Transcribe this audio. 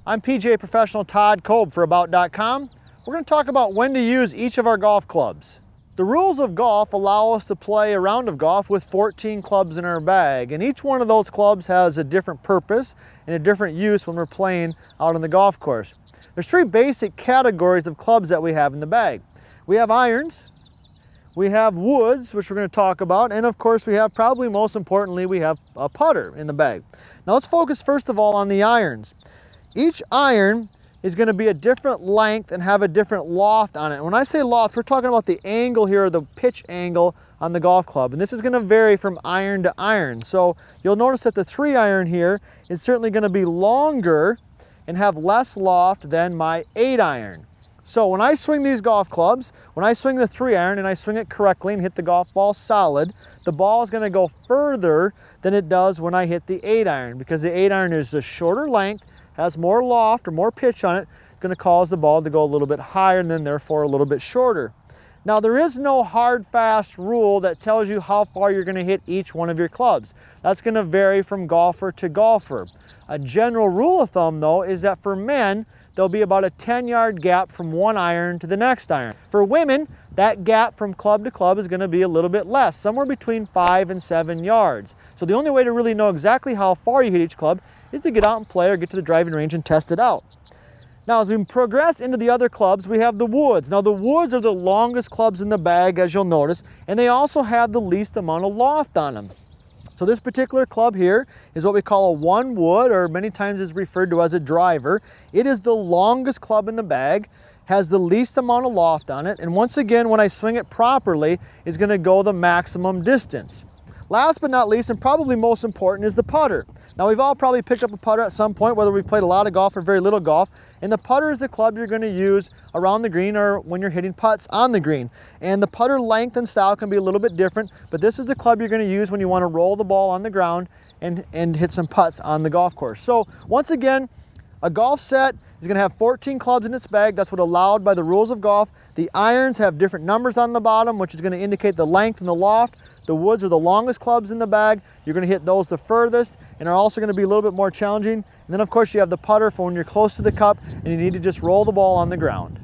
I'm PGA professional Todd Kolb for About.com. We're going to talk about when to use each of our golf clubs. The rules of golf allow us to play a round of golf with 14 clubs in our bag, and each one of those clubs has a different purpose and a different use when we're playing out on the golf course. There's three basic categories of clubs that we have in the bag. We have irons, we have woods, which we're going to talk about, and of course we have, probably most importantly, we have a putter in the bag. Now let's focus first of all on the irons. Each iron is going to be a different length and have a different loft on it. When I say loft, we're talking about the angle here, the pitch angle on the golf club, and this is going to vary from iron to iron. So you'll notice that the 3-iron here is certainly going to be longer and have less loft than my 8-iron. So when I swing these golf clubs, when I swing the 3-iron and I swing it correctly and hit the golf ball solid, the ball is going to go further than it does when I hit the 8-iron, because the 8-iron is a shorter length, has more loft or more pitch on it. It's going to cause the ball to go a little bit higher and then therefore a little bit shorter. Now there is no hard fast rule that tells you how far you're going to hit each one of your clubs. That's going to vary from golfer to golfer. A general rule of thumb though is that for men there'll be about a 10-yard gap from one iron to the next iron. For women, that gap from club to club is going to be a little bit less, somewhere between 5 and 7 yards. So the only way to really know exactly how far you hit each club is to get out and play or get to the driving range and test it out. Now as we progress into the other clubs, we have the woods. Now the woods are the longest clubs in the bag, as you'll notice, and they also have the least amount of loft on them. So this particular club here is what we call a 1 wood, or many times is referred to as a driver. It is the longest club in the bag, has the least amount of loft on it, and once again when I swing it properly is going to go the maximum distance. Last but not least, and probably most important, is the putter. Now we've all probably picked up a putter at some point, whether we've played a lot of golf or very little golf, and the putter is the club you're going to use around the green or when you're hitting putts on the green. And the putter length and style can be a little bit different, but this is the club you're going to use when you want to roll the ball on the ground and hit some putts on the golf course. So once again, a golf set is going to have 14 clubs in its bag. That's what allowed by the rules of golf. The irons have different numbers on the bottom, which is going to indicate the length and the loft. The woods are the longest clubs in the bag. You're going to hit those the furthest and are also going to be a little bit more challenging. And then of course you have the putter for when you're close to the cup and you need to just roll the ball on the ground.